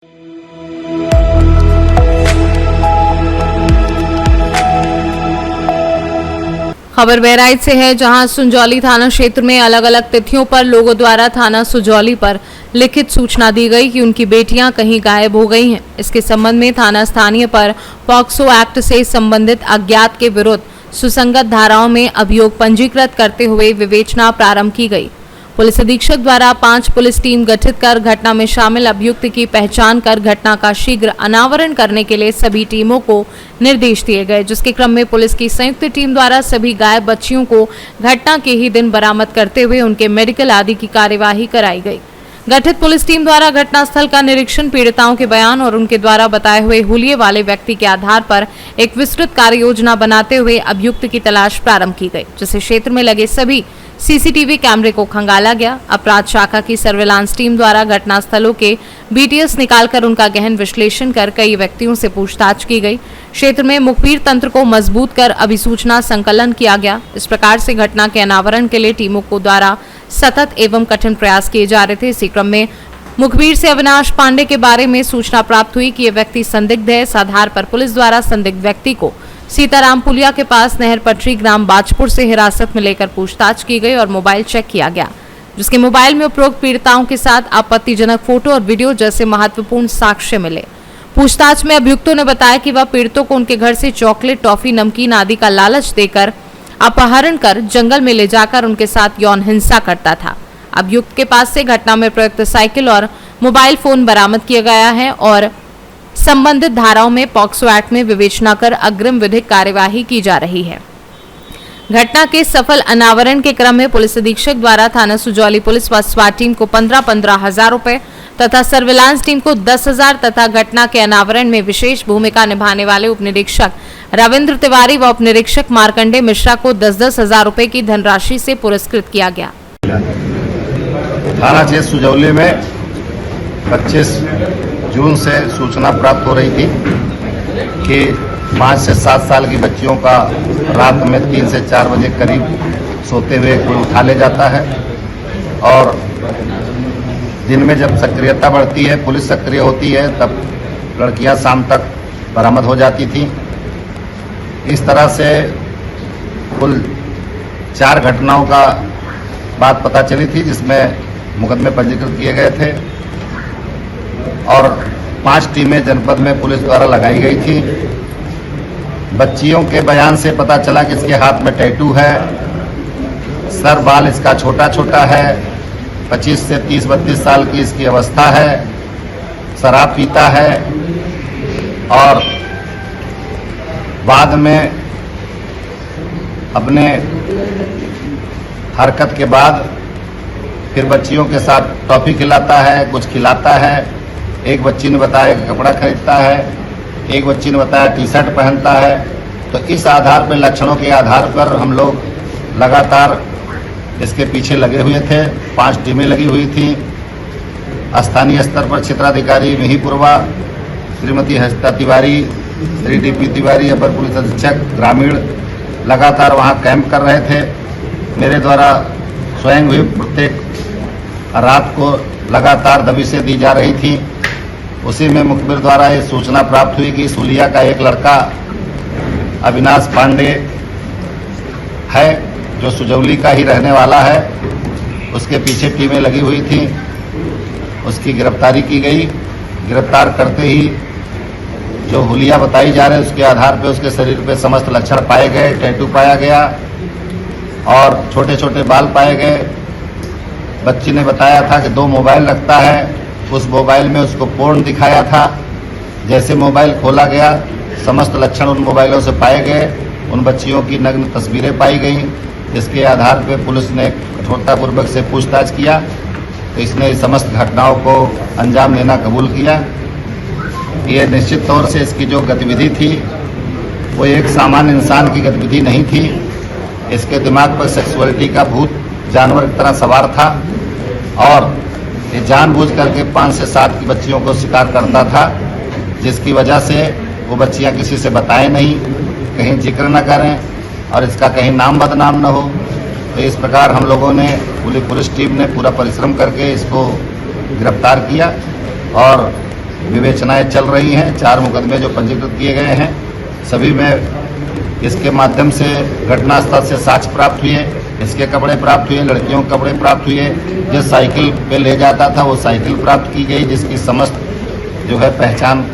खबर बहराइच से है, जहां सुंजौली थाना क्षेत्र में अलग अलग तिथियों पर लोगों द्वारा थाना सुजौली पर लिखित सूचना दी गई कि उनकी बेटियां कहीं गायब हो गई हैं। इसके संबंध में थाना स्थानीय पर पॉक्सो एक्ट से संबंधित अज्ञात के विरुद्ध सुसंगत धाराओं में अभियोग पंजीकृत करते हुए विवेचना प्रारंभ की गई। पुलिस अधीक्षक द्वारा 5 पुलिस टीम गठित कर घटना में शामिल अभियुक्त की पहचान कर घटना का शीघ्र अनावरण करने के लिए सभी टीमों को निर्देश दिए गए, जिसके क्रम में पुलिस की संयुक्त टीम द्वारा सभी गायब बच्चियों को घटना के ही दिन बरामद करते हुए उनके मेडिकल आदि की कार्यवाही कराई गई। गठित पुलिस टीम द्वारा घटनास्थल का निरीक्षण, पीड़िताओं के बयान और उनके द्वारा बताए हुए हुलिये वाले व्यक्ति के आधार पर एक विस्तृत कार्य योजना बनाते हुए अभियुक्त की तलाश प्रारंभ की गई, जिससे क्षेत्र में लगे सभी सीसीटीवी कैमरे को खंगाला गया। अपराध शाखा की सर्विलांस टीम द्वारा घटनास्थलों के बीटीएस निकालकर उनका गहन विश्लेषण कर कई व्यक्तियों से पूछताछ की गई। क्षेत्र में मुखबिर तंत्र को मजबूत कर अभिसूचना संकलन किया गया। इस प्रकार से घटना के अनावरण के लिए टीमों को द्वारा सतत एवं कठिन प्रयास किए जा रहे थे। इसी क्रम में मुखबिर से अविनाश पांडे के बारे में सूचना प्राप्त हुई कि यह व्यक्ति संदिग्ध है। इस आधार पर पुलिस द्वारा संदिग्ध व्यक्ति को सीताराम पुलिया के पास नहर पटरी ग्राम बाजपुर से हिरासत में लेकर पूछताछ की गई और मोबाइल चेक किया गया, जिसके मोबाइल में उपरोक्त पीड़िताओं के साथ आपत्तिजनक फोटो और वीडियो जैसे महत्वपूर्ण साक्ष्य मिले। पूछताछ में अभियुक्तों ने बताया कि वह पीड़ितों को उनके घर से चॉकलेट, टॉफी, नमकीन आदि का लालच देकर अपहरण कर जंगल में ले जाकर उनके साथ यौन हिंसा करता था। अभियुक्त के पास से घटना में प्रयुक्त साइकिल और मोबाइल फोन बरामद किया गया है और संबंधित धाराओं में पॉक्सो एक्ट में विवेचना कर अग्रिम विधिक कार्यवाही की जा रही है। घटना के सफल अनावरण के क्रम में पुलिस अधीक्षक द्वारा थाना सुजौली पुलिस व स्वाट टीम को 15-15 हजार रुपए तथा सर्विलांस टीम को 10,000 तथा घटना के अनावरण में विशेष भूमिका निभाने वाले उप निरीक्षक रविंद्र तिवारी व उप निरीक्षक मार्कंडे मिश्रा को 10-10 हजार रुपए की धनराशि से पुरस्कृत किया गया। थाना क्षेत्र सुजौली में 25 जून से सूचना प्राप्त हो रही थी कि 5 से 7 साल की बच्चियों का रात में 3 से 4 बजे करीब सोते हुए कोई उठा ले जाता है और दिन में जब सक्रियता बढ़ती है, पुलिस सक्रिय होती है, तब लड़कियां शाम तक बरामद हो जाती थी। इस तरह से कुल 4 घटनाओं का बात पता चली थी, जिसमें मुकदमे पंजीकृत किए गए थे और 5 टीमें जनपद में पुलिस द्वारा लगाई गई थी। बच्चियों के बयान से पता चला कि इसके हाथ में टैटू है, सर बाल इसका छोटा छोटा है, 25 से 30-32 साल की इसकी अवस्था है, शराब पीता है और बाद में अपने हरकत के बाद फिर बच्चियों के साथ टॉफी खिलाता है, कुछ खिलाता है। एक बच्ची ने बताया कि कपड़ा खरीदता है, एक बच्ची ने बताया टी शर्ट पहनता है। तो इस आधार पर, लक्षणों के आधार पर हम लोग लगातार इसके पीछे लगे हुए थे। 5 टीमें लगी हुई थी। स्थानीय स्तर पर क्षेत्राधिकारी मिहीपुरवा श्रीमती हंसिता तिवारी, श्री डीपी तिवारी, अपर पुलिस अधीक्षक ग्रामीण लगातार वहां कैंप कर रहे थे। मेरे द्वारा स्वयं भी प्रत्येक रात को लगातार दबिशें दी जा रही थी। उसी में मुखबिर द्वारा ये सूचना प्राप्त हुई कि सुलिया का एक लड़का अविनाश पांडे है, जो सुजौली का ही रहने वाला है, उसके पीछे टीमें लगी हुई थी। उसकी गिरफ्तारी की गई। गिरफ्तार करते ही जो हुलिया बताई जा रहे हैं, उसके आधार पर उसके शरीर पे समस्त लक्षण पाए गए। टैटू पाया गया और छोटे छोटे बाल पाए गए। बच्ची ने बताया था कि 2 मोबाइल रखता है, उस मोबाइल में उसको पोर्न दिखाया था। जैसे मोबाइल खोला गया, समस्त लक्षण उन मोबाइलों से पाए गए। उन बच्चियों की नग्न तस्वीरें पाई गई, जिसके आधार पर पुलिस ने कठोरतापूर्वक से पूछताछ किया तो इसने समस्त घटनाओं को अंजाम देना कबूल किया। ये निश्चित तौर से इसकी जो गतिविधि थी वो एक सामान्य इंसान की गतिविधि नहीं थी। इसके दिमाग पर सेक्सुअलिटी का भूत जानवर की तरह सवार था और ये जानबूझ करके 5 से 7 की बच्चियों को शिकार करता था, जिसकी वजह से वो बच्चियां किसी से बताएं नहीं, कहीं जिक्र न करें और इसका कहीं नाम बदनाम न हो। तो इस प्रकार हम लोगों ने, पुलिस टीम ने पूरा परिश्रम करके इसको गिरफ्तार किया और विवेचनाएं चल रही हैं। 4 मुकदमे जो पंजीकृत किए गए हैं, सभी में इसके माध्यम से घटनास्थल से साक्ष्य प्राप्त हुए, इसके कपड़े प्राप्त हुए, लड़कियों के कपड़े प्राप्त हुए, जिस साइकिल पे ले जाता था वो साइकिल प्राप्त की गई, जिसकी समस्त जो है पहचान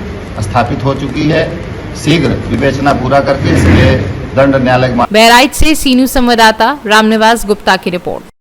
स्थापित हो चुकी है। शीघ्र विवेचना पूरा करके इसके दंड न्यायालय बहराइच से सीनू संवाददाता रामनिवास गुप्ता की रिपोर्ट।